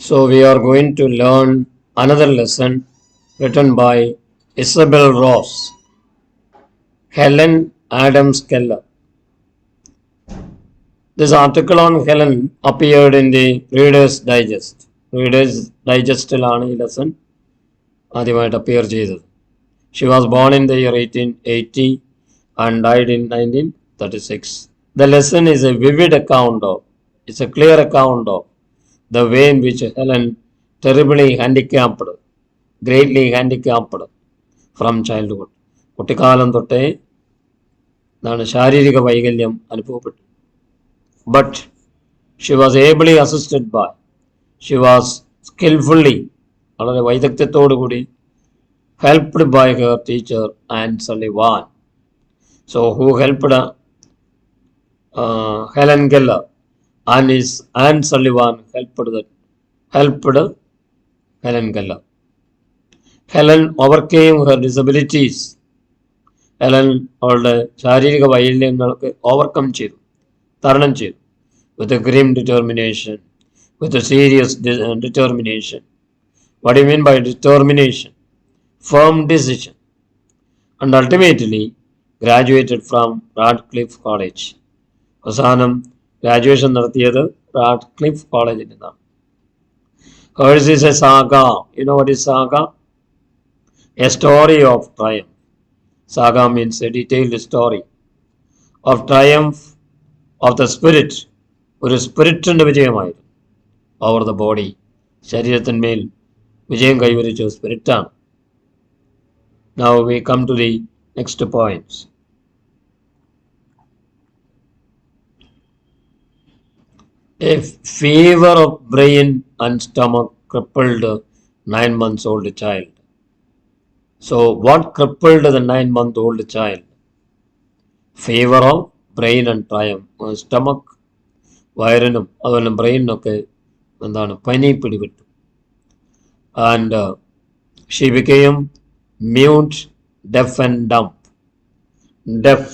So we are going to learn another lesson written by Isabel Ross, Helen Adams Keller. This article on Helen appeared in the Reader's Digest. Reader's Digest-ലാണ് ഈ lesson ആദ്യമായിട്ട് appear ചെയ്തത്. She was born in the year 1880 and died in 1936. The lesson is a vivid account of, it's a clear account of the way in which Helen terribly handicapped, greatly handicapped from childhood. കുട്ടിക്കാലം തൊട്ടേ ശാരീരിക വൈകല്യം അനുഭവപ്പെട്ടു. But she was ably assisted by, she was skillfully, വളരെ വൈദഗ്ധ്യത്തോടുകൂടി helped by her teacher Anne Sullivan. So who helped Helen Keller? Anne Sullivan helped Helen Keller. Helen overcame her disabilities. Helen അവളുടെ ശാരീരിക വൈകല്യങ്ങൾക്ക് overcome ചെയ്തു, തരണം ചെയ്തു. With a grim determination, with a serious determination. What do you mean by determination? Firm decision. And ultimately graduated from Radcliffe College. അവസാനം graduation നടത്തിയത് Radcliffe കോളേജിൽ നിന്നാണ്. Hers is a saga. You know what is saga? A story of triumph. Saga means a detailed story of triumph of the spirit. ഒരു സ്പിരിറ്റിൻ്റെ വിജയമായിരുന്നു. Over the body, ശരീരത്തിന്മേൽ വിജയം കൈവരിച്ച സ്പിരിറ്റാണ്. Now we come to the next points. A fever of brain and stomach crippled 9 months old child. So what crippled the 9-month-old child? Fever of brain and stomach, വയറിനും അതുപോലെ ബ്രെയിനൊക്കെ പനി പിടിപെട്ടു. And she became mute, deaf and dumb. Deaf,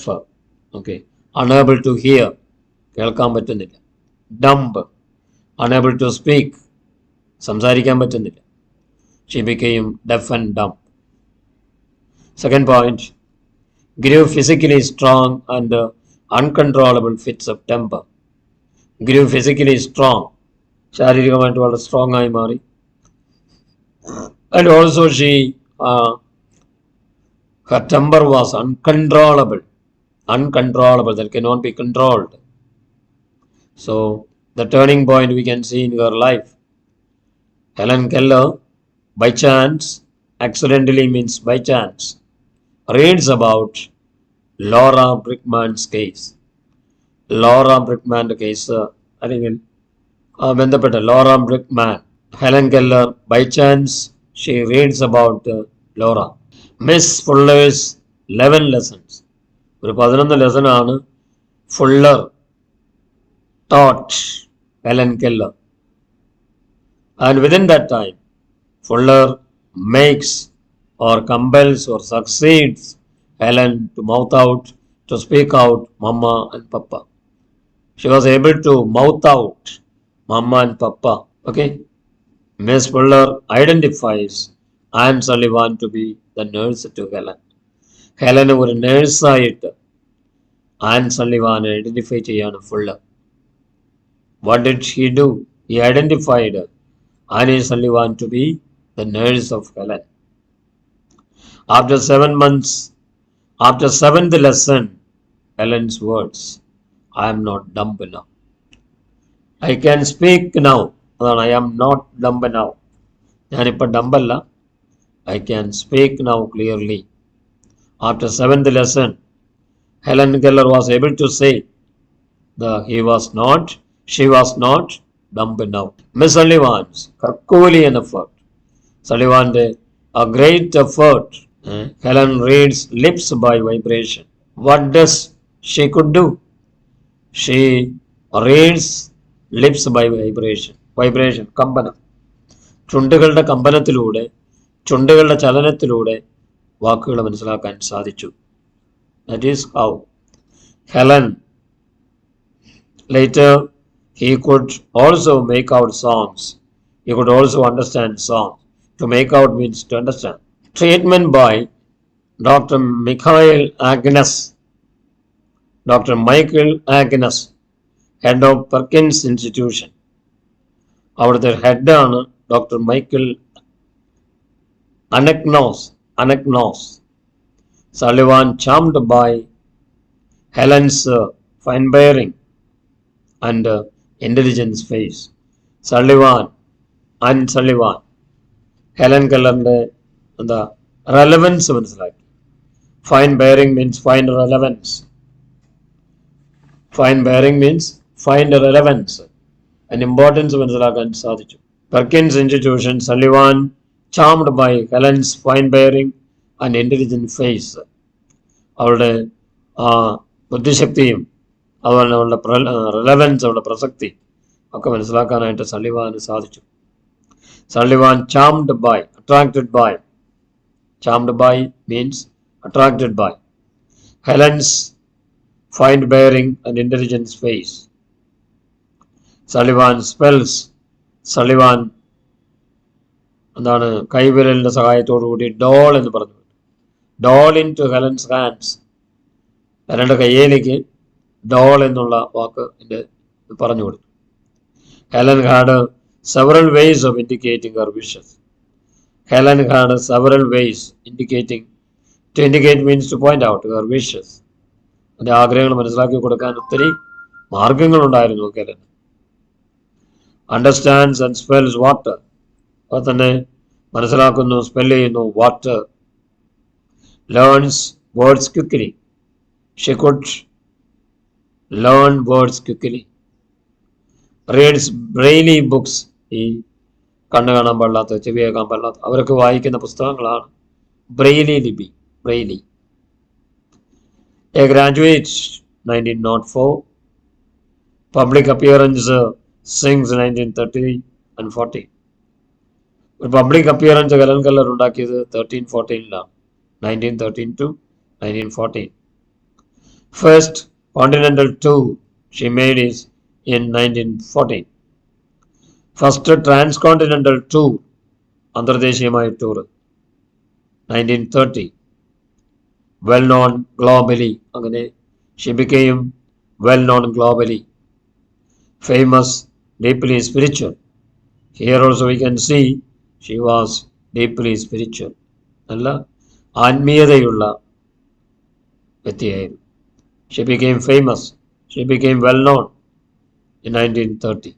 okay, unable to hear, കേൾക്കാൻ പറ്റുന്നില്ല. Dumb, unable to speak, സംസാരിക്കാൻ പറ്റുന്നില്ല. She became deaf and dumb. Second point, grew physically strong and uncontrollable fits of temper. Grew physically strong, ശാരീരികമായിട്ട് വളരെ strong ആയി മാറി. And also her temper was uncontrollable, that cannot be controlled. So the turning point we can see in her life. Helen Keller, by chance, accidentally means by chance, reads about Laura Brickman's case. Laura Brickman's case, അല്ലെങ്കിൽ ബന്ധപ്പെട്ട Laura Brickman. Helen Keller, by chance, she reads about Laura. Miss Fuller's 11 lessons. ഒരു 11 ലെസനാണ് Fuller taught Helen Keller. And within that time, Fuller makes or compels or succeeds Helen to mouth out, to speak out Mama and Papa. She was able to mouth out Mama and Papa. Okay. Miss Fuller identifies Anne Sullivan to be the nurse to Helen. Helen ഒരു നേഴ്സായിട്ട് Anne Sullivan identify ചെയ്യാണ് Fuller. What did he do? He identified Anne Sullivan to be the nurse of Helen. After 7 months, after 7th lesson, Helen's words, I am not dumb now. I can speak now. I am not dumb now. ഞാനിപ്പോൾ ഡംബല്ല. I can speak now clearly. After 7th lesson, Helen Keller was able to say that she was not dumb now. Miss Sullivan's Herculean effort. Sullivan's a great effort. Helen reads lips by vibration. What does she could do? She reads lips by vibration. Vibration, കമ്പനം. ചുണ്ടുകളുടെ കമ്പനത്തിലൂടെ, ചുണ്ടുകളുടെ ചലനത്തിലൂടെ വാക്കുകൾ മനസ്സിലാക്കാൻ സാധിച്ചു. That is how Helen later he could also make out songs You could also understand songs. To make out means to understand. Treatment by Dr. Michael Agnes. Dr. Michael Agnes, head of Perkins Institution. അവിടുത്തെ ഹെഡാണ് doctor Michael Anagnos. Sullivan, charmed by Helen's fine bearing and intelligence face. Sullivan, Helen കെല്ലറിന്റെ എന്താ relevance മനസ്സിലാക്കി. Fine bearing means fine relevance. Fine bearing means fine relevance, അതിന്റെ importance മനസ്സിലാക്കാൻ സാധിച്ചു. Perkins institution, Sullivan charmed by Helen's fine bearing and intelligent face. അവളുടെ ബുദ്ധിശക്തിയും അതുപോലെ അവളുടെ relevance, അവളുടെ പ്രസക്തി ഒക്കെ മനസ്സിലാക്കാനായിട്ട് സള്ളിവാന് സാധിച്ചു. സള്ളിവാൻ charmed by, attracted by. Charmed by means attracted by Helen's fine bearing and intelligent face. Sullivan spells. സള്ളിവാൻ എന്താണ് കൈവിരലിന്റെ സഹായത്തോടു കൂടി ഡോൾ എന്ന് പറഞ്ഞു. Doll into Helen's hands. ഹെലന്റെ കയ്യിലേക്ക് ഡോൾ എന്നുള്ള വാക്ക് പറഞ്ഞു കൊടുത്തു. Helen had several ways of indicating her wishes. Helen had several ways indicating. To indicate means to point out her wishes. അതിന്റെ ആഗ്രഹങ്ങൾ മനസ്സിലാക്കി കൊടുക്കാൻ ഒത്തിരി മാർഗങ്ങളുണ്ടായിരുന്നു Helen. Understands and spells water. അത് തന്നെ മനസ്സിലാക്കുന്നു, സ്പെൽ ചെയ്യുന്നു water. Learns words quickly. She could learn words quickly. Reads braille books. ഈ കണ്ണ് കാണാൻ പാടില്ലാത്ത, ചെവി കേൾക്കാൻ പാടില്ലാത്ത അവരൊക്കെ വായിക്കുന്ന പുസ്തകങ്ങളാണ് ബ്രെയിലി ലിപി. Braille. A graduate 1904. Public appearance sings 1930 and 40. ഒരു പബ്ലിക് അപ്പിയറൻസ് ഹെലൻ കെല്ലർ ഉണ്ടാക്കിയത് 1314 1913 to 1914. First continental tour she made is in 1914. First transcontinental tour, അന്തർദേശീയമായ ടൂർ 1930. Well known globally, അങ്ങനെ she became well known globally. Famous, deeply spiritual. Here also we can see she was deeply spiritual. നല്ല ആത്മീയതയുള്ള വ്യക്തിയായിരുന്നു. She became famous. She became well known in 1930.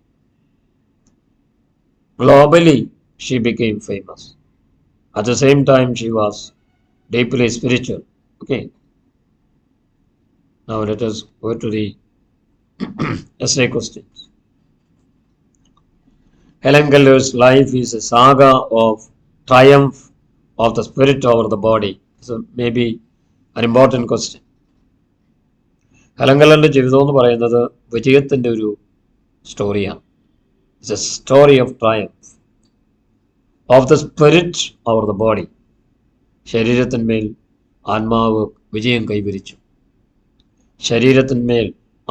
Globally, she became famous. At the same time, she was deeply spiritual. Okay. Now let us go to the essay questions. Helen Keller's life is a saga of triumph of the spirit over the body. So maybe an important question. Helen കെല്ലറിന്റെ ജീവിതം എന്ന് പറയുന്നത് വിജയത്തിന്റെ ഒരു സ്റ്റോറിയാണ്. It's a story of triumph of the spirit over the body. ശരീരത്തിന്മേൽ ആത്മാവ് വിജയം കൈവരിച്ചു. ശരീരത്തിന്മേൽ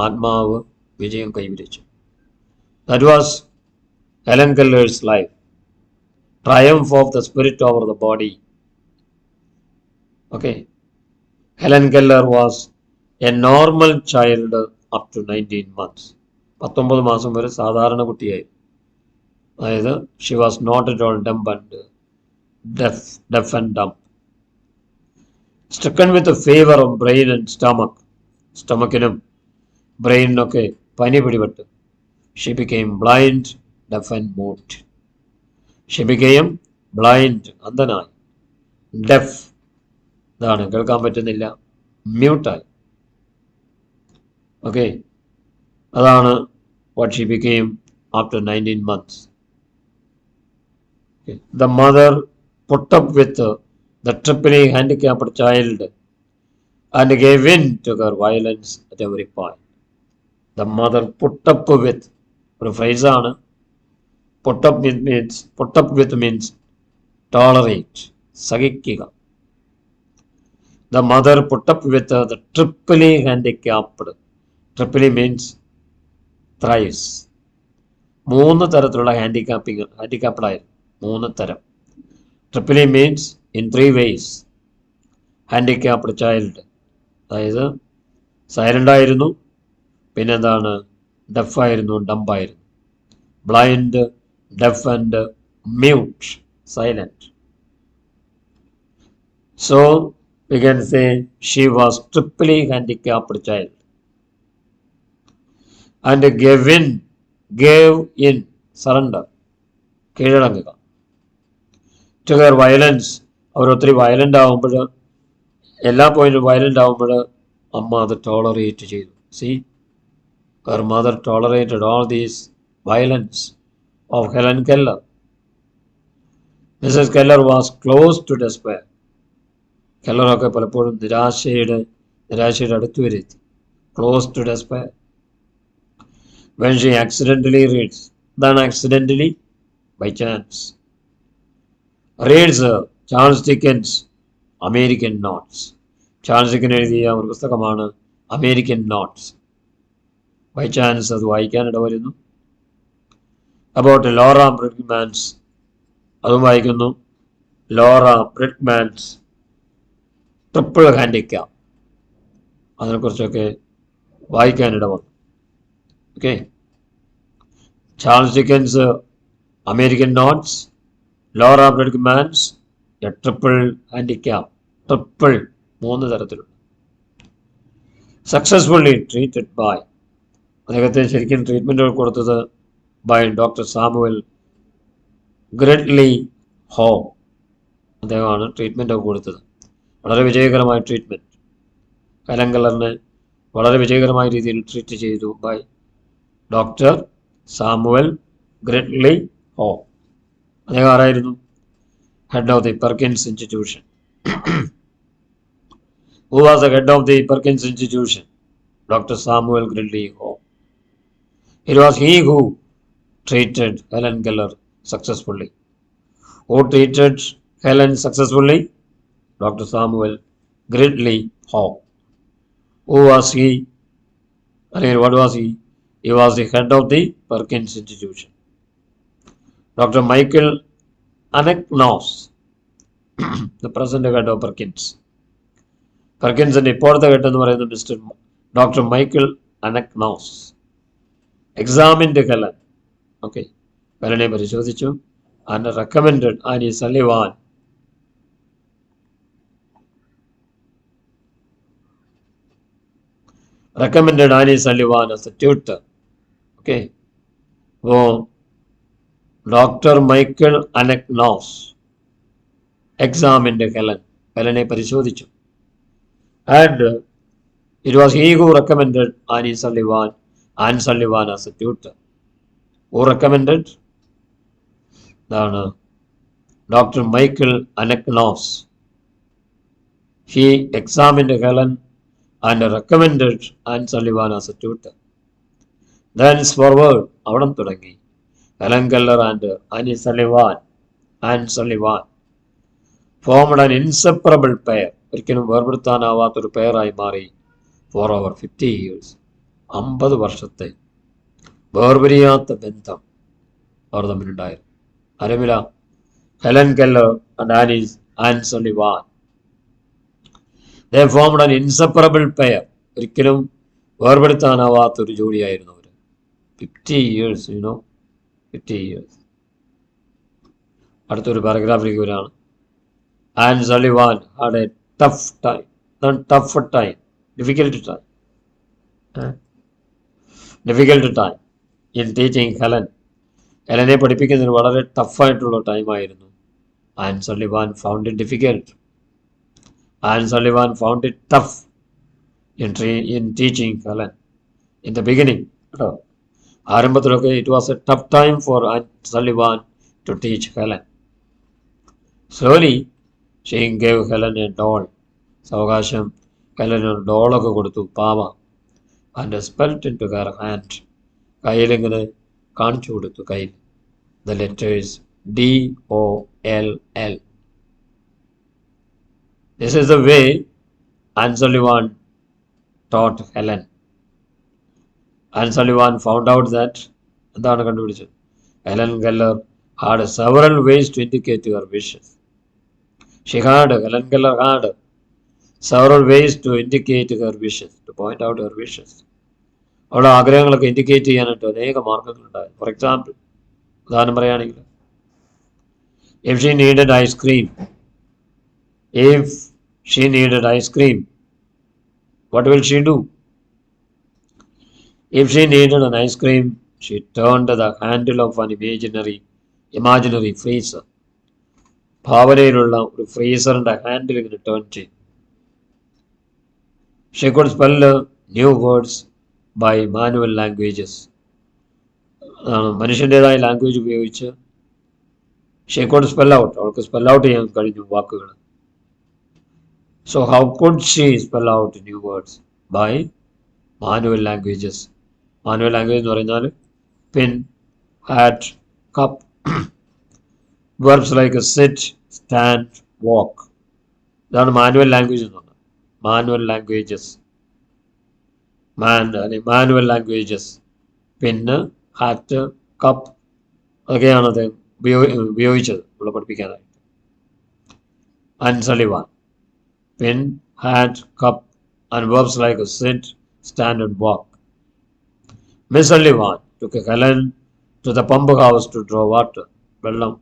ആത്മാവ് വിജയം കൈവരിച്ചു. That was Helen Keller's life. Triumph of the spirit over the body. Okay. Helen Keller was a normal child up to 19 months. 19 മാസം വരെ സാധാരണ കുട്ടിയായി. അതായത് she was not at all dumb and deaf and dumb. Stricken with fever of brain and stomach. സ്റ്റമക്കിനും ബ്രെയിനിനൊക്കെ പനി പിടിപെട്ട്. She became blind, deaf and mute. She became blind, അന്ധനായി. ഡെഫ്, ഇതാണ് കേൾക്കാൻ പറ്റുന്നില്ല. മ്യൂട്ടായി. ഓക്കെ. അതാണ് what she became after 19 months. Okay. The mother put up with the triply handicapped child and gave in to her violence at every point. The mother put up with, ഒരു ഫ്രേസാണ്. put up with means tolerate, സഹിക്കുക. The mother put up with the triply handicapped. Triply means thrice. മൂന്ന് തരത്തിലുള്ള ഹാൻഡിക്കാപ്ഡായിരുന്നു. 3 തരം. Triply means in 3 ways. Handicapped child, അതായത് silent ആയിരുന്നു, പിന്നെന്താണ്, ഡെഫായിരുന്നു, ഡംബായിരുന്നു. Blind, deaf and mute, silent. So we can say she was triply handicapped child. And gave in, surrender, കീഴടങ്ങുക. To her violence, അവർ ഒത്തിരി വയലൻ്റ് ആകുമ്പോൾ, എല്ലാ പോയിന്റും വയലൻ്റ് ആകുമ്പോൾ അമ്മ അത് ടോളറേറ്റ് ചെയ്തു. C, her mother tolerated all these violence of Helen Keller. Mrs. Keller was close to despair. കെല്ലറൊക്കെ പലപ്പോഴും നിരാശയുടെ അടുത്ത് വരെത്തി. Close to despair. When she accidentally reads, then accidentally, by chance, reads Charles Dickens American Notes. Charles Dicken എഴുതിയ ഒരു പുസ്തകമാണ് American notes. By chance അത് വായിക്കാനിട വരുന്നു. അബൌട്ട് ലോറ ബ്രിഡ്മാൻസ്, അതും വായിക്കുന്നു. ലോറ ബ്രിഡ്മാൻസ് ട്രിപ്പിൾ ഹാൻഡിക്യാപ്പ്, അതിനെക്കുറിച്ചൊക്കെ വായിക്കാനിട വന്നു. Okay, Charles Dickens American Notes, Laura Bridgman's a triple handicap. Triple, 3 തരത്തിലുള്ള. സക്സസ്ഫുള്ളി ട്രീറ്റഡ് ബൈ, അദ്ദേഹത്തെ ശരിക്കും ട്രീറ്റ്മെൻറ്റുകൾ കൊടുത്തത് ബൈ ഡോക്ടർ സാമുവൽ ഗ്രെഡ്ലി ഹോ. അദ്ദേഹമാണ് ട്രീറ്റ്മെൻറ്റ് കൊടുത്തത്. വളരെ വിജയകരമായ ട്രീറ്റ്മെൻറ്റ്. ഹെലൻ കെല്ലറിനെ വളരെ വിജയകരമായ രീതിയിൽ ട്രീറ്റ് ചെയ്തു ബൈ ഡോക്ടർ സാമുവൽ ഗ്രെഡ്ലി ഹോ. അദ്ദേഹം ആരായിരുന്നു? Head of the Perkins institution. Who was the head of the Perkins Institution? Dr. Samuel Gridley Ho. It was he who treated Helen Keller successfully. Who treated Helen successfully? Dr. Samuel Gridley Ho. Who was he? What was he? He was the head of the Perkins Institution. Dr. Michael Anagnos, the present head of Perkins. പെർക്കിൻസിൻ്റെ ഇപ്പോഴത്തെ head എന്ന് പറയുന്നത് mister doctor Michael Anagnos. Examined Helen. Okay, ഹെലനെ പരിശോധിച്ചു. And recommended Annie Sullivan. Recommended Annie Sullivan as a tutor. Okay, അപ്പോൾ doctor Michael Anagnos examined ഹെലനെ പരിശോധിച്ചു. And it was he who recommended Anne Sullivan as a tutor. Who recommended? Dr. Michael Anagnos. He examined Helen and recommended Anne Sullivan as a tutor. Thenceforward, അവിടം തുടങ്ങി Helen Keller and Anne Sullivan formed an inseparable pair. ഒരിക്കലും വേർപെടുത്താനാവാത്തൊരു പെയറായി മാറി. Four over 50 years, 50 വർഷത്തെ വേർപിരിയാത്ത ബന്ധം അവർ തമ്മിലുണ്ടായിരുന്നു. അരമില Helen Keller and Anne Sullivan. They formed an inseparable pair. ഒരിക്കലും വേർപെടുത്താനാവാത്തൊരു ജോഡിയായിരുന്നു അവർ. 50 years, 50 years. അടുത്തൊരു പാരഗ്രാഫിലേക്ക് വരാണ്. Anne Sullivan had a difficult time in teaching Helen. ഹെലനെ പഠിപ്പിക്കുന്നതിന് വളരെ ടഫായിട്ടുള്ള ടൈമായിരുന്നു. Anne Sullivan found it difficult. Anne Sullivan found it tough in teaching Helen. In the beginning, ആരംഭത്തിലൊക്കെ it was a tough time for Anne Sullivan to teach Helen. Slowly, she gave Helen a doll. സാവകാശം Helen ഒരു ഡോളൊക്കെ കൊടുത്തു, പാവ. And spelt into her hand. കയ്യിലിങ്ങനെ കാണിച്ചു കൊടുത്തു, കയ്യിൽ. The letters DOLL. This is the way Anne Sullivan taught Helen. Anne Sullivan found out that എന്താണ് കണ്ടുപിടിച്ചത്? Helen Keller had several ways to indicate her wishes. Helen Keller had several ways to indicate her wishes, to point out her wishes. അവളുടെ ആഗ്രഹങ്ങളൊക്കെ indicate ചെയ്യാനായിട്ട് അനേക മാർഗങ്ങളുണ്ടായിരുന്നു. For example, ഉദാഹരണം പറയുകയാണെങ്കിൽ, if she needed ice cream, what will she do? If she needed an ice cream, she turned the handle of an imaginary freezer. ഭാവനയിലുള്ള ഒരു ഫ്രീസറിന്റെ handle ഇങ്ങനെ ടേൺ ചെയ്യും. She could spell new words by manual languages. മനുഷ്യൻ്റെതായ language ഉപയോഗിച്ച് she could spell out, അവൾക്ക് spell out ചെയ്യാൻ കഴിഞ്ഞു വാക്കുകൾ. So how could she spell out new words? By manual languages. Manual language എന്ന് പറഞ്ഞാൽ pin, hat, cup, verbs like sit, stand, walk. ഇതാണ് manual language എന്ന് പറഞ്ഞത്. Manual languages, pin, hat, cup, അതൊക്കെയാണ് അത് ഉപയോഗിച്ചത് ഇവിടെ പഠിപ്പിക്കാനായിട്ട്. Sullivan, pin, hat, cup, and verbs like sit, stand, and walk. Miss Sullivan took Helen to the pump house to draw water. വെള്ളം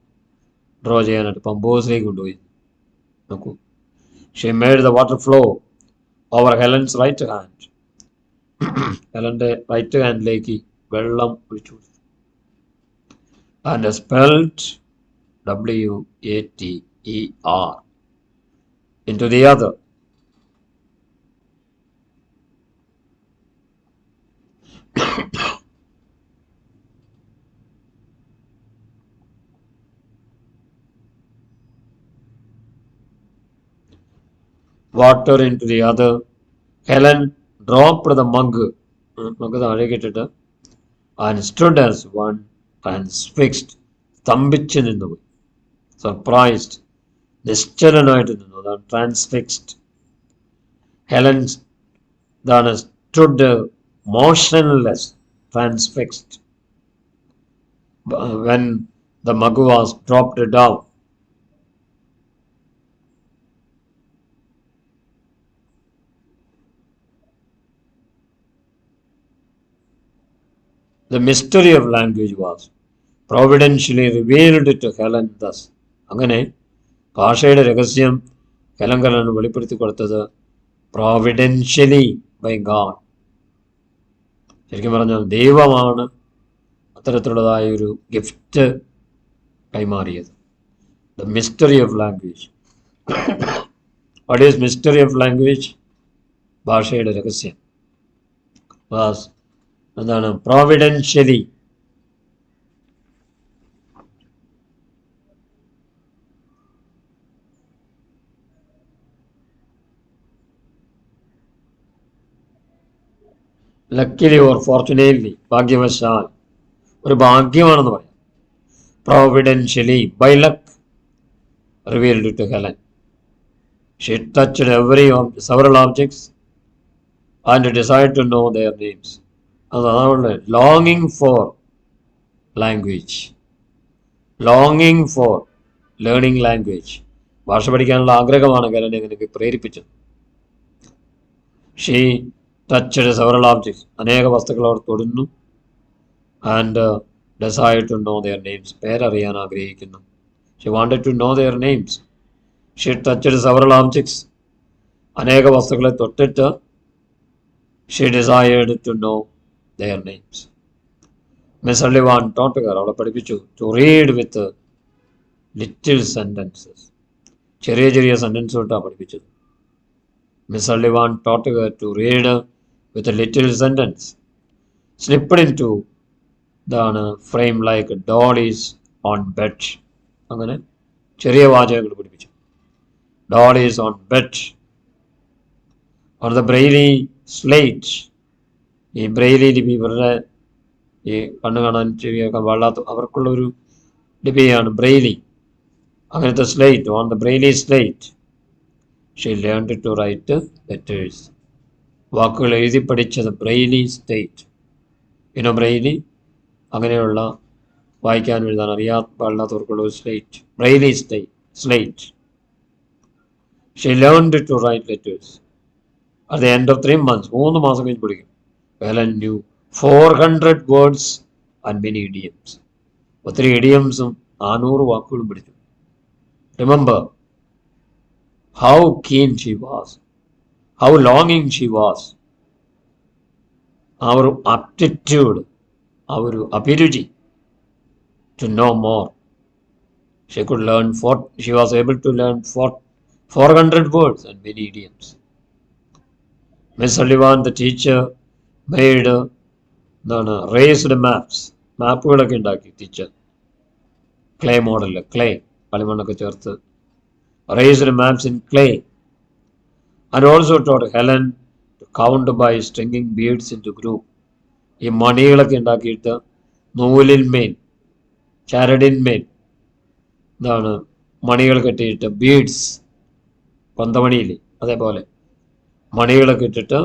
draw ചെയ്യാനായിട്ട് പമ്പ് ഹൗസിലേക്ക് കൊണ്ടുപോയി. നോക്കൂ, she made the water flow over Helen's right hand. ഹെലന്റെ right ഹാൻഡിലേക്ക് വെള്ളം ഒഴിച്ചു കൊടുത്തു. And spelled WATER into the other. Water into the other. Helen dropped the mug താഴേക്കിട്ടിട്ട് and stood as one transfixed. സ്തംഭിച്ച് നിന്നുപോയി. സർപ്രൈസ്ഡ്, നിശ്ചലനായിട്ട് നിന്നു. അതാണ് ട്രാൻസ്ഫിക്സ്ഡ്. ഹെലൻ ഇതാണ് stood motionless, transfixed. when the mug was dropped down. The mystery of language was providentially revealed to Helen thus. അങ്ങനെ ഭാഷയുടെ രഹസ്യം Helen കെല്ലറിന് വെളിപ്പെടുത്തി കൊടുത്തത് providentially by God. ശരിക്കും പറഞ്ഞാൽ ദൈവമാണ് അത്തരത്തിലുള്ളതായ ഒരു ഗിഫ്റ്റ് കൈമാറിയത്. The mystery of language. What is mystery of language? ഭാഷയുടെ രഹസ്യം. എന്താണ്? providentially. ലക്കിലി ഓർ ഫോർച്ചുനേറ്റ്ലി, ഭാഗ്യവശാൽ, ഒരു ഭാഗ്യമാണെന്ന് പറയാം. providentially, by luck, revealed to Helen. She touched several objects and desired to know their names. അതാണ് ലോങ്ങിങ് four language, ലോങ്ങിങ് for learning language. ഭാഷ പഠിക്കാനുള്ള ആഗ്രഹമാണ് ഹെലനെ എനിക്ക് പ്രേരിപ്പിച്ചത്. ഷീ ടച്ച്ഡ് സെവറൽ ഓബ്ജക്ട്സ്, അനേക വസ്തുക്കൾ അവർ തൊടുന്നു. And desired to know their names, പേരറിയാൻ ആഗ്രഹിക്കുന്നു. She wanted to know their names. She touched several objects, അനേക വസ്തുക്കളെ തൊട്ടിട്ട് she desired to know their names. Miss Sullivan taught her, അവളെ പഠിപ്പിച്ചു, to read with little sentences. ചെറിയ ചെറിയ sentence തൊട്ടാണ് പഠിപ്പിച്ചത്. Miss Sullivan taught her to read with a little sentence. Slipped into the frame like dollies on bed. അങ്ങനെ ചെറിയ വാചകങ്ങൾ പഠിപ്പിച്ചു. Dollies on bed. On the braille slate. ഈ braille ലിപി ഇവരുടെ ഈ കണ്ണ് കാണാൻ ചെവിയൊക്കെ പാടാത്ത അവർക്കുള്ളൊരു ലിപിയാണ് ബ്രെയിലി. അങ്ങനത്തെ slate, on the braille slate she learned to write letters. വാക്കുകൾ എഴുതി പഠിച്ചത് ബ്രെയിലി സ്റ്റേറ്റ്. ബ്രെയിലി അങ്ങനെയുള്ള വായിക്കാനും എഴുതാൻ പാടില്ലാത്തവർക്കുള്ള ഒരു slate, Braille slate. She learned to write letters at the end of 3 months. 3 മാസം കഴിഞ്ഞ് പഠിക്കും. Helen knew 400 words and many idioms. ഒത്തിരി ഇഡിയംസും 400 വാക്കുകളും പഠിച്ചു. Remember how keen she was, how ലോങ്ങിങ് ഷീ വാസ്. ആ ഒരു ആപ്റ്റിറ്റ്യൂഡ്, ആ ഒരു അഭിരുചി to know more. She was able to learn 400 words and many idioms. Miss Sullivan, the teacher, made raised maps. മാപ്പുകളൊക്കെ ഉണ്ടാക്കി ടീച്ചർ. ക്ലേ മോഡലിൽ, ക്ലേ കളിമണ്ണൊക്കെ ചേർത്ത് raised maps in clay. And also taught Helen to count by stringing beads into group. ഈ മണികളൊക്കെ ഉണ്ടാക്കിയിട്ട് നൂലിന്മേൽ, ചരടിന്മേൽ മണികൾ കെട്ടിയിട്ട്, beads, പന്തമണിയില്ലേ അതേപോലെ മണികളൊക്കെ ഇട്ടിട്ട്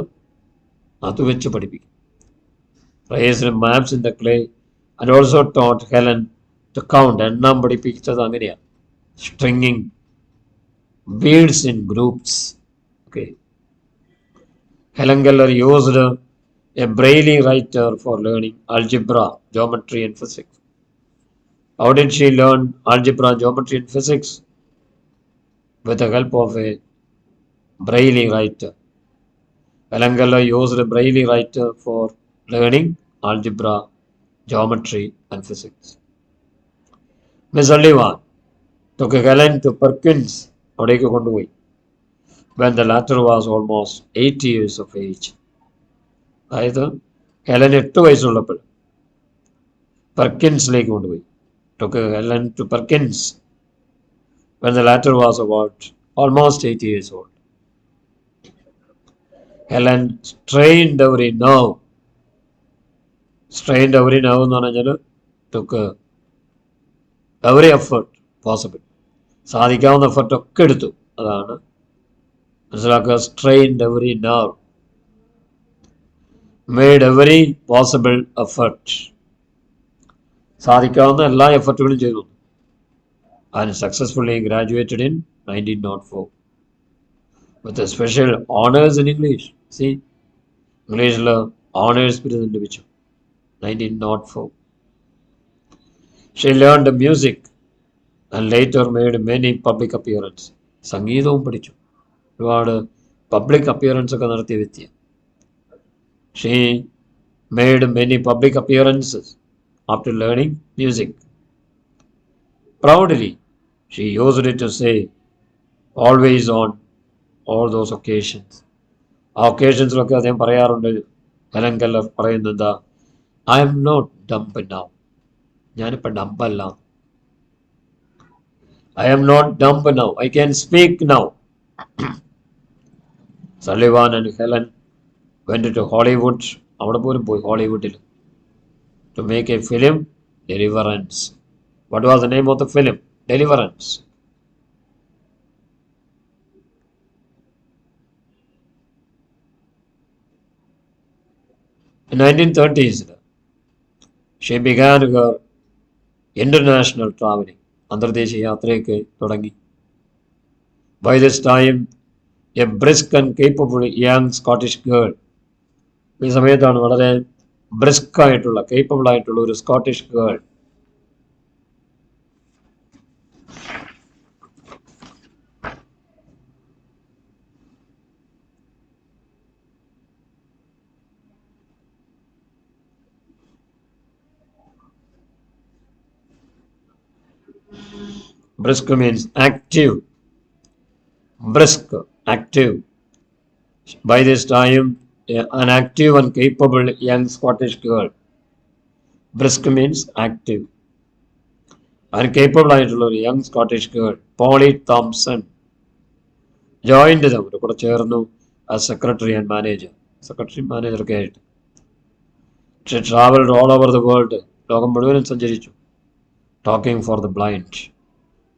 അത് വെച്ച് പഠിപ്പിക്കും. Raised maps in the clay. And also taught Helen to count. എണ്ണം പഠിപ്പിച്ചത് അങ്ങനെയാണ്, stringing beads in groups. Okay. Helen Keller used a braille writer for learning algebra, geometry and physics. How did she learn algebra, geometry and physics? With the help of a braille writer. Helen Keller used a braille writer for learning algebra, geometry and physics. Miss Sullivan took Helen to Perkins അവിടേക്ക് കൊണ്ടുപോയി. When the latter was almost 8 years of age. അതായത് Helen 8 വയസ്സുള്ളപ്പോൾ പെർക്കിൻസിലേക്ക് കൊണ്ടുപോയി. Took Helen to Perkins when the latter was about almost 8 years old. Helen strained every nerve. Strained every nerve എന്ന് പറഞ്ഞാൽ took every effort possible. സാധിക്കാവുന്ന എഫർട്ടൊക്കെ എടുത്തു. അതാണ് മനസ്സിലാക്കുക. strained every nerve. Made every possible effort. സാധിക്കാവുന്ന എല്ലാ എഫർട്ടുകളും ചെയ്തു. And successfully graduated in 1904 with a special honors in English. See, ഇംഗ്ലീഷിൽ owners ബിരുദം ലഭിച്ചു 1904. She learned music and later made many public appearances. സംഗീതവും പഠിച്ചു. ഒരുപാട് പബ്ലിക് അപ്പിയറൻസ് ഒക്കെ നടത്തിയ വ്യക്തിയാണ്. She made many public appearances after learning music. Proudly, she used it to say, always on all those occasions. ആ ഒക്കേഷൻസിലൊക്കെ അദ്ദേഹം പറയാറുണ്ട്. ഹെലൻ കെല്ലർ പറയുന്നത് എന്താ? I am not dumb now. ഞാനിപ്പോൾ ഡംബല്ല. I am not dumb now. I can speak now. Sullivan and Helen went to Hollywood. അവിടെ പോലും പോയി ഹോളിവുഡിൽ to make a film, Deliverance. What was the name of the film? Deliverance. In 1930s, she began her international traveling. അന്തർദേശീയ യാത്രയൊക്കെ തുടങ്ങി. By this time, a brisk and capable young Scottish girl. ഈ സമയത്താണ് വളരെ brisk ആയിട്ടുള്ള, capable ആയിട്ടുള്ള ഒരു Scottish girl. Brisk means active. Brisk, active. By this time, an active and capable young Scottish girl. Brisk means active. And capable ആയിട്ടുള്ള ഒരു young Scottish girl, Polly Thomson, joined them. കൂടെ ചേർന്നു as secretary and manager. Secretary മാനേജറൊക്കെ ആയിട്ട്. She traveled all over the world. ലോകം മുഴുവനും സഞ്ചരിച്ചു. Talking for the blind.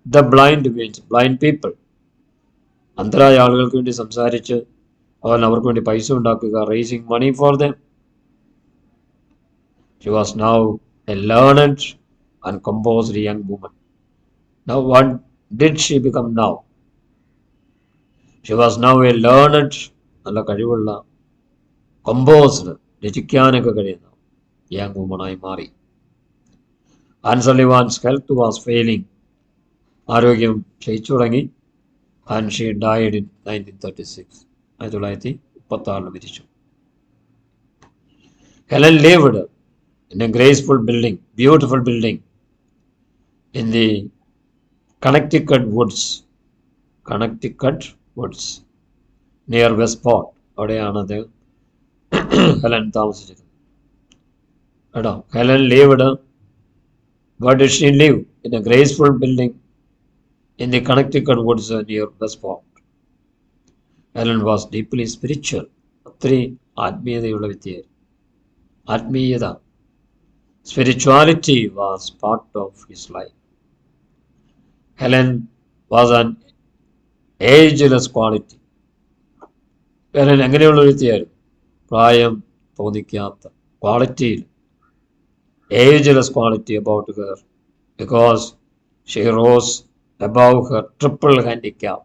The blind means blind people. അന്ധരായ ആളുകൾക്ക് വേണ്ടി സംസാരിച്ച് അവർക്ക് വേണ്ടി പൈസ ഉണ്ടാക്കുക, raising money for them. She was now a learned and composed young woman. Now, what did she become now? She was now a learned, നല്ല കഴിവുള്ള, composed, രചിക്കാനൊക്കെ കഴിയുന്ന young woman ആയി മാറി. Anne Sullivan's health was failing. ആരോഗ്യം ക്ഷയിച്ചു തുടങ്ങി. And she died in 1936. 1936 മരിച്ചു. Helen lived in a graceful building, beautiful building in the Connecticut woods. Connecticut woods near Westport. അവിടെയാണ് അദ്ദേഹം ഹെലൻ താമസിച്ചത്. കേട്ടോ, Helen lived. Where did she live? In a graceful building in the Connecticut woods near Westport. Helen was deeply spiritual. ഒത്തിരി ആത്മീയതയുള്ള വ്യക്തിയായിരുന്നു. ആത്മീയത, spirituality was part of his life. Helen was an ageless quality. Helen എങ്ങനെയുള്ള വ്യക്തിയായിരുന്നു? പ്രായം തോന്നിക്കാത്ത ക്വാളിറ്റിയിൽ, ageless quality about her, because she rose above her triple handicap.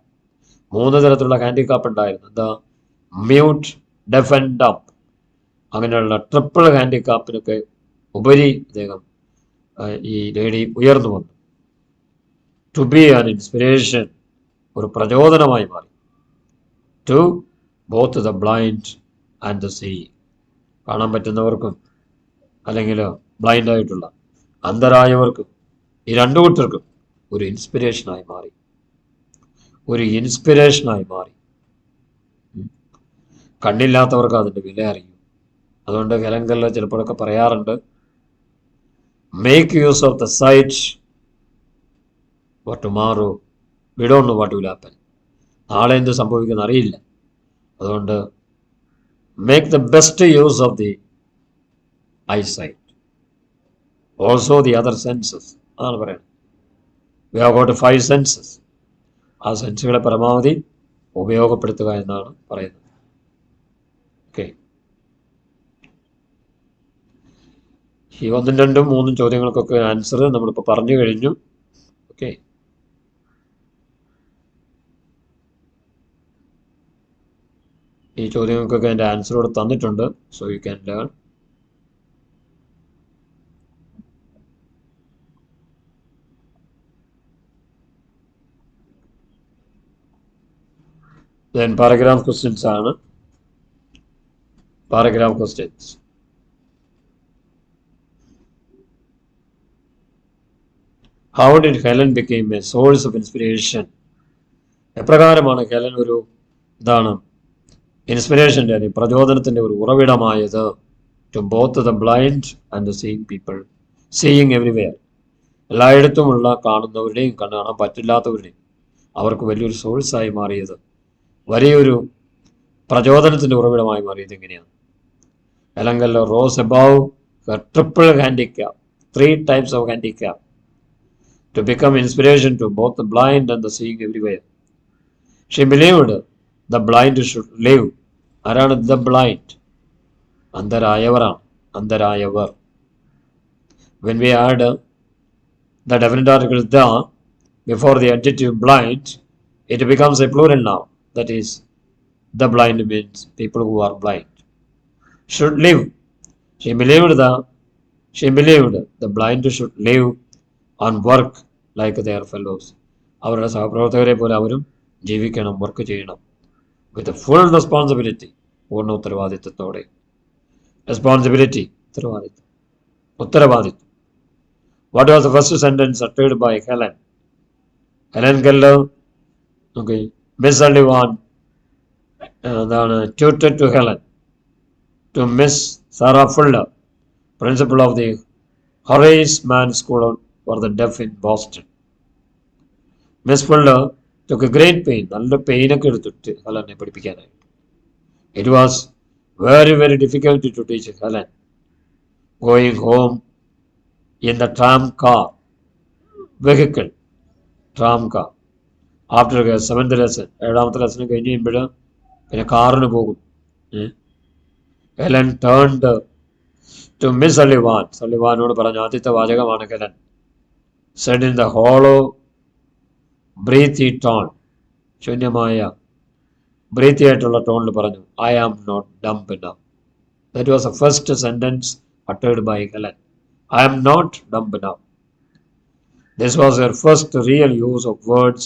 3 തരത്തിലുള്ള handicap ഉണ്ടായിരുന്നു. എന്താ? Mute, def and dump. അങ്ങനെയുള്ള ട്രിപ്പിൾ ഹാൻഡിക്കാപ്പിനൊക്കെ ഉപരി അദ്ദേഹം, ഈ ലേഡി ഉയർന്നു വന്നു. ടു ബി ആൻ ഇൻസ്പിരേഷൻ, ഒരു പ്രചോദനമായി മാറി. To both the blind and the seeing, കാണാൻ പറ്റുന്നവർക്കും അല്ലെങ്കിൽ ബ്ലൈൻഡ് ആയിട്ടുള്ള അന്ധരായവർക്കും, ഈ രണ്ടു കൂട്ടർക്കും ഒരു ഇൻസ്പിരേഷനായി മാറി. ഒരു ഇൻസ്പിരേഷനായി മാറി. കണ്ണില്ലാത്തവർക്ക് അതിൻ്റെ വില അറിയും. അതുകൊണ്ട് ഹെലൻ കെല്ലർ ചിലപ്പോഴൊക്കെ പറയാറുണ്ട്, make use of the sight for tomorrow we don't know what will happen. നാളെ എന്ത് സംഭവിക്കുന്ന അറിയില്ല. അതുകൊണ്ട് make the best use of the eyesight, also the other senses. അതാണ് പറയുന്നത്. We have got 5 senses. ആ സെൻസുകളെ പരമാവധി ഉപയോഗപ്പെടുത്തുക എന്നാണ് പറയുന്നത്. ഓക്കെ, ഈ 1, 2, 3 ചോദ്യങ്ങൾക്കൊക്കെ ആൻസർ നമ്മളിപ്പോൾ പറഞ്ഞു കഴിഞ്ഞു. ഓക്കെ, ഈ ചോദ്യങ്ങൾക്കൊക്കെ എൻ്റെ ആൻസർ ഇവിടെ തന്നിട്ടുണ്ട്. So you can learn. Then paragraph questions ആണ്. Paragraph questions. How did Helen become a source of inspiration? എപ്രകാരമാണ് ഹെലൻ ഒരു ഇൻസ്പിരേഷൻ്റെ, പ്രചോദനത്തിൻ്റെ ഒരു ഉറവിടമായത്? To both the blind and the seeing people. Seeing everywhere, എല്ലായിടത്തുമുള്ള കാണുന്നവരുടെയും കാണാൻ പറ്റില്ലാത്തവരുടെയും അവർക്ക് വലിയൊരു സോഴ്സായി മാറിയത്, വലിയൊരു പ്രചോദനത്തിൻ്റെ ഉറവിടമായി മാറിയത് എങ്ങനെയാണ്? Helen Keller rose above Har triple handicap, 3 types of handicap, to become inspiration to both the blind and the seeing everywhere. She believed the blind should live. ആരാണ് the blind? അന്ധരായവരാണ്, അന്ധരായവർ. When we add the definite article the before the adjective blind, it becomes a plural noun. That is, the blind means people who are blind. Should live. She believed the blind should live and work like their fellows. അവരുടെ സഹപ്രവർത്തകരെ പോലെ അവരും ജീവിക്കണം, work ചെയ്യണം. With a full responsibility, പൂർണ്ണ ഉത്തരവാദിത്വത്തോടെ. Responsibility, ഉത്തരവാദിത്വം. What was the first sentence uttered by Helen? Helen Keller, okay, Miss Sullivan tutor to Helen, to Miss Sarah Fuller, principal of the Horace Mann School for the Deaf in Boston. Miss Fuller took a great pain, നല്ല പെയിനൊക്കെ എടുത്തിട്ട് ഹെലനെ പഠിപ്പിക്കാനായിട്ട്. It was very, very difficult to teach Helen. Going home in the tram car, vehicle, tram car. After the 7th lesson, 7th lesson കഴിഞ്ഞ് കഴിയുമ്പോൾ പിന്നെ കാറിന് പോകും. Helen turned To Miss Sullivan, സള്ളിവാനോട് പറഞ്ഞ ആദ്യത്തെ വാചകമാണ് Helen. said in the hollow, breathy tone, ശൂന്യമായ ബ്രീത്തി ആയിട്ടുള്ള ടോണിൽ പറഞ്ഞു, I am not dumb enough. That was the first sentence uttered by Helen. I am not dumb enough. This was her first real use of words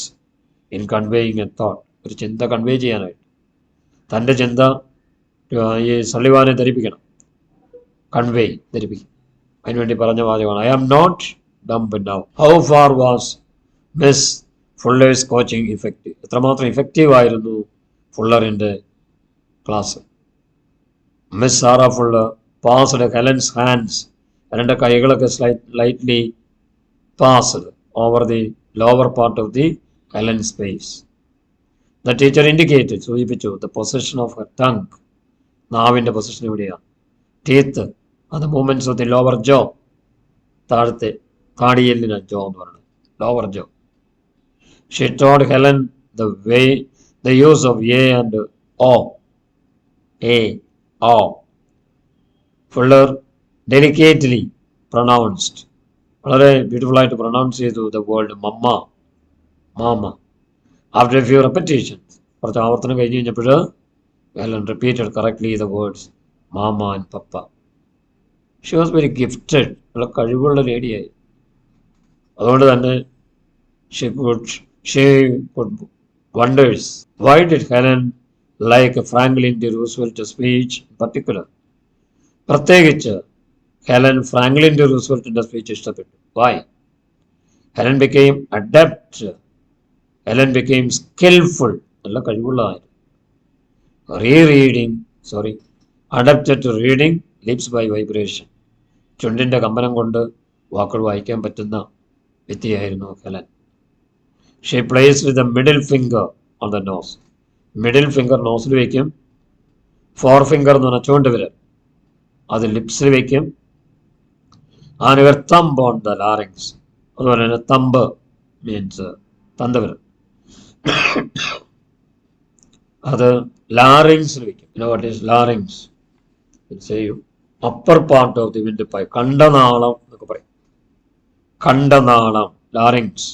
in conveying a thought. ഒരു ചിന്ത convey ചെയ്യാനായിട്ട്, തൻ്റെ ചിന്ത ഈ സള്ളിവാനെ ധരിപ്പിക്കണം, ധരിപ്പിക്കും. അതിനുവേണ്ടി പറഞ്ഞ വാചകമാണ് I am not dumb enough. How far was Miss Fuller's coaching effective? എത്രമാത്രം ഇഫക്റ്റീവ് ആയിരുന്നു ഫുള്ളറിൻ്റെ class? Miss Sarah Fuller passed Helen's hands, ഹെലൻ്റെ കൈകളൊക്കെ lightly passed over the lower part of the Helen space. The teacher indicated, സൂചിപ്പിച്ചു, the position of her tongue, നാവിൻ്റെ position എവിടെയാണ്. Teeth, അത് movements of the lower jaw, താഴത്തെ താടിയെല്ലിന് jaw എന്ന് പറയുന്നത് lower jaw. She told Helen the use of a and o. Fuller delicately pronounced, വളരെ beautiful ആയിട്ട് പ്രൊനൗൺസ് ചെയ്തു the word mama. After a few repetitions, കുറച്ച് ആവർത്തനം കഴിഞ്ഞ് കഴിഞ്ഞപ്പോൾ Helen repeated correctly the words mama and papa. She was very gifted, വളരെ കഴിവുള്ള ലേഡിയായി. അതുകൊണ്ട് തന്നെ she could wonders, why did Helen like Franklin D. Roosevelt speech in particular? പ്രത്യേകിച്ച് Helen Franklin D റൂസ്വെൽറ്റിൻ്റെ speech ഇഷ്ടപ്പെട്ടു. Why? Helen became adept. Helen became skillful, നല്ല കഴിവുള്ളതായിരുന്നു. Adapted to reading lips by vibration. ചുണ്ടിൻ്റെ കമ്പനം കൊണ്ട് വാക്കുകൾ വായിക്കാൻ പറ്റുന്ന വ്യക്തിയായിരുന്നു Helen. She placed the middle finger on the nose. Middle finger nozzle വയ്ക്കും. Four finger എന്ന് പറഞ്ഞാൽ ചൂണ്ടുവിരൽ അത് ലിപ്സിൽ വയ്ക്കും. And her thumb on the larynx. അതുപോലെ തന്നെ തമ്പ് മീൻസ് തന്തവിരൽ, അത് ലാറിങ്സിൽ വയ്ക്കും. What is larynx? Upper part of the windpipe, കണ്ടനാളം എന്നൊക്കെ പറയും. കണ്ടനാളം, larynx.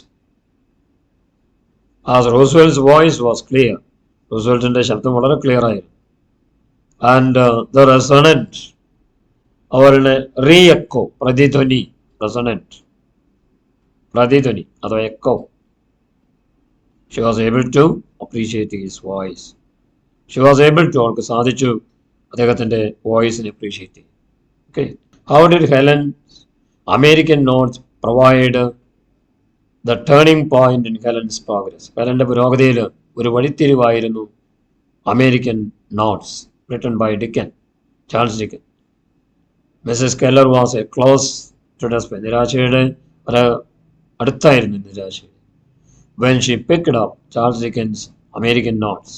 As Roosevelt's voice was clear, റൂസ്വെൽറ്റിൻ്റെ ശബ്ദം വളരെ ക്ലിയർ ആയിരുന്നു. ആൻഡ് ദ റെസണൻറ്റ്, അവരുടെ എക്കോ, പ്രതിധ്വനി, റെസണൻറ്റ് പ്രതിധ്വനി അഥവാ echo. She was able to appreciate his voice. അവൾക്ക് സാധിച്ചു അദ്ദേഹത്തിൻ്റെ വോയിസിനെ അപ്രീഷിയേറ്റ് ചെയ്യും. Okay, how did Helen American Notes provide the turning point in Helen's progress? ഹെലൻ്റെ പുരോഗതിയിൽ ഒരു വഴിത്തിരിവായിരുന്നു American notes, written by Charles Dicken. Mrs Keller was a close to despair, നിരാശയുടെ ഒരു അടുത്തായിരുന്നു നിരാശ. When she picked up Charles Dickens American Notes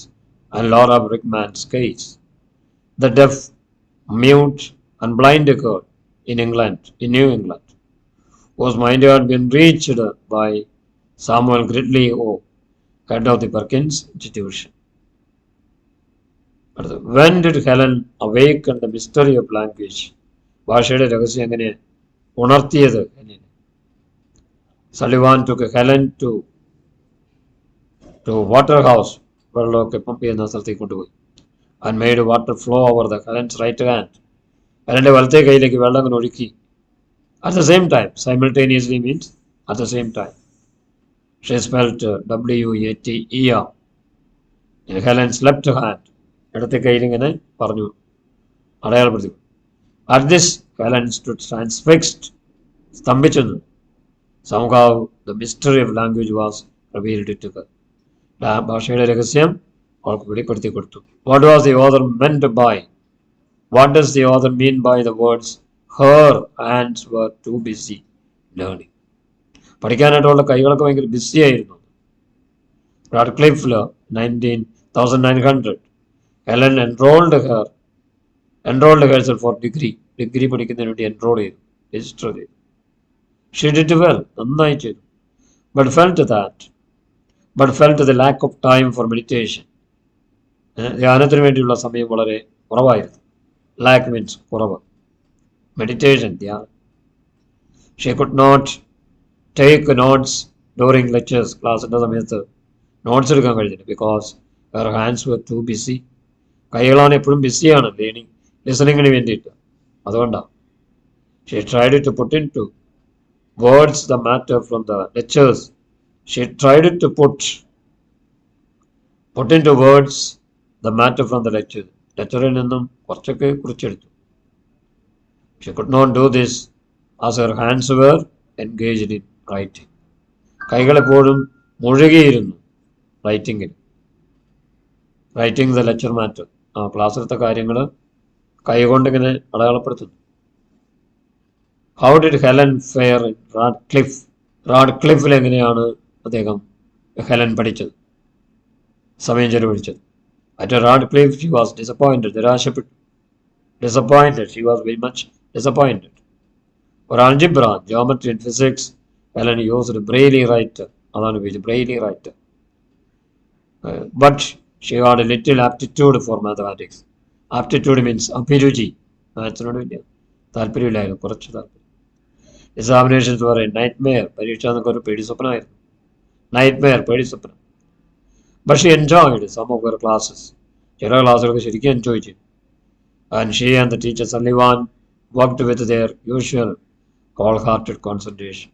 and Laura Bridgman's case, the deaf, mute and blind girl in New England, whose mind had been reached by Samuel Gridley, head of the Perkins Institution. When did Helen awaken the mystery of language? ഭാഷയുടെ രഹസ്യം എങ്ങനെ ഉണർത്തിയത്? Sullivan took Helen to Waterhouse, വെള്ളമൊക്കെ pump ചെയ്യുന്ന സ്ഥലത്തേക്ക് കൊണ്ടുപോയി, and made water flow over the Helen's right hand. ഹെലൻ്റെ വലത്തെ കൈയിലേക്ക് വെള്ളം അങ്ങനെ ഒഴുക്കി. At the same time, simultaneously means at the same time. She spelled WATER in Helen's left hand. ഇടത്തെ കയ്യിൽ ഇങ്ങനെ പറഞ്ഞു, അടയാളപ്പെടുത്തി. At this, Helen stood transfixed, സ്തംഭിച്ചു. Somehow the mystery of language was revealed to her. ഭാഷയുടെ രഹസ്യം അവൾക്ക് വെളിപ്പെടുത്തി കൊടുത്തു. What does the author mean by the words her hands were too busy learning? പഠിക്കാനായിട്ടുള്ള കൈകളൊക്കെ ഭയങ്കര ബിസി ആയിരുന്നു. റാഡ്ക്ലിഫിൽ 1900 Helen enrolled herself for degree പഠിക്കുന്നതിന് വേണ്ടി എൻറോൾ ചെയ്തു, രജിസ്റ്റർ ചെയ്തു. She did well, നന്നായി ചെയ്തു. but felt the lack of time for meditation. ധ്യാനത്തിന് വേണ്ടിയുള്ള സമയം വളരെ കുറവായിരുന്നു. lack means കുറവ്. meditation, yeah. She could not take notes during lectures, ക്ലാസ്സിൻ്റെ സമയത്ത് നോട്ട്സ് എടുക്കാൻ കഴിഞ്ഞില്ല because her hands were too busy. കൈകളാണ് എപ്പോഴും ബിസിയാണ് ലിസണിങ്ങിന് വേണ്ടിയിട്ട്. അതുകൊണ്ടാണ്. She tried to put into words the matter from the lectures. She tried to put into words the matter from the lecture. ലെക്ചറിൽ നിന്നും കുറച്ചൊക്കെ കുറിച്ചെടുത്തു. She could not do this as her hands were engaged in writing. കൈകളെപ്പോഴും മുഴുകിയിരുന്നു റൈറ്റിങ്ങിൽ. Writing the lecture matter, ക്ലാസ്സിലത്തെ കാര്യങ്ങൾ കൈകൊണ്ടിങ്ങനെ അടയാളപ്പെടുത്തുന്നു. How did Helen fare in Radcliffe? റാഡ്ക്ലിഫിൽ എങ്ങനെയാണ് ഹെലൻ പഠിച്ചത്, സമയം ചെലവഴിച്ചത്? At Radcliffe she was disappointed, നിരാശപ്പെട്ടു. Disappointed, she was very much disappointed. For algebra, geometry and physics, Helen used Braille writer. അതാണ് ഉപയോഗിച്ചത്, Braille writer. But she had a little aptitude for mathematics. Aptitude means അഭിരുചി. മാത്സിനോട് വലിയ താല്പര്യമില്ലായിരുന്നു, കുറച്ച് താല്പര്യം. Examinations were a nightmare. പരീക്ഷ എന്നൊക്കെ ഒരു പേടി സ്വപ്നമായിരുന്നു. Nightmare, പേടി സ്വപ്നം. But she enjoyed some of her classes. ചില ക്ലാസ്സുകൾക്ക് ശരിക്കും എൻജോയ് ചെയ്തു. And she and the teacher Sullivan worked with their usual whole-hearted concentration.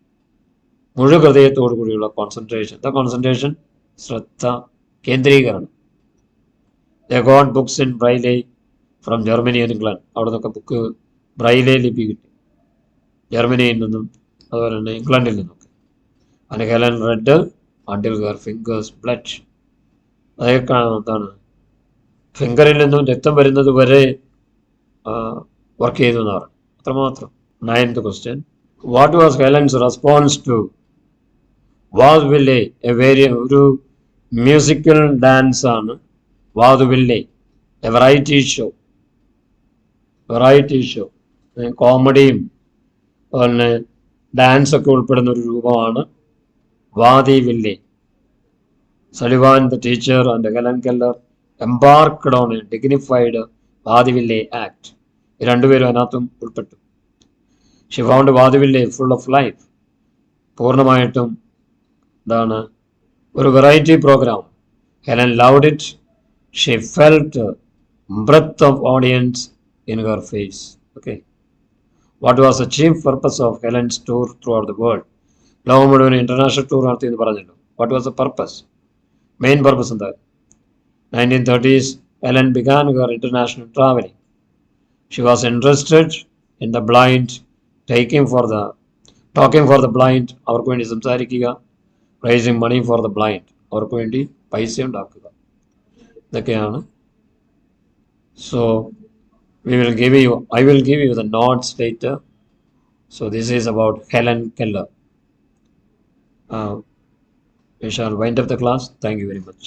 മുഴു ഹൃദയത്തോടു കൂടിയുള്ള കോൺസെൻട്രേഷൻ. ദ കോൺസെൻട്രേഷൻ, ശ്രദ്ധ, കേന്ദ്രീകരണം. They got books in Braille from Germany and England. അവിടെ നിന്നൊക്കെ book ബ്രൈലെ ലിപി കിട്ടി, ജർമ്മനിയിൽ നിന്നും അതുപോലെ തന്നെ ഇംഗ്ലണ്ടിൽ നിന്നൊക്കെ. And Helen read until her fingers bled. അതൊക്കെ എന്താണ്, ഫിംഗറിൽ നിന്നും രക്തം വരുന്നത് വരെ വർക്ക് ചെയ്തു എന്ന് പറഞ്ഞു. അത്രമാത്രം. 9th question. What was Helen's response to വാതുവില്ലെ? ഒരു മ്യൂസിക്കൽ ഡാൻസ് ആണ് വാതുവില്ലെ. എ വെറൈറ്റി ഷോ, കോമഡിയും പിന്നെ ഡാൻസൊക്കെ ഉൾപ്പെടുന്ന ഒരു രൂപമാണ് വാദിവില്ലെ. Sullivan, the teacher, and Helen Keller embarked on a dignified വാദിവില്ലെ act. ഈ രണ്ടുപേരും അതിനകത്തും ഉൾപ്പെട്ടു. She found വാദിവില്ലെ full of life. പൂർണ്ണമായിട്ടും എന്താണ്, ഒരു variety programme. Helen loved it. She felt breadth of audience in her face. Okay. What was the chief purpose of Helen's tour throughout the world? ലോകം മുഴുവൻ international tour നടത്തി എന്ന് പറഞ്ഞല്ലോ. What was the purpose? Main purpose എന്താ? 1930s, Helen began her international traveling. She was interested in the blind, talking for the blind, അവർക്ക് വേണ്ടി സംസാരിക്കുക, raising money for the blind, അവർക്ക് വേണ്ടി പൈസ ഉണ്ടാക്കുക. ഇതൊക്കെയാണ്. So I will give you the notes later. So this is about Helen Keller. We shall wind up the class. Thank you very much.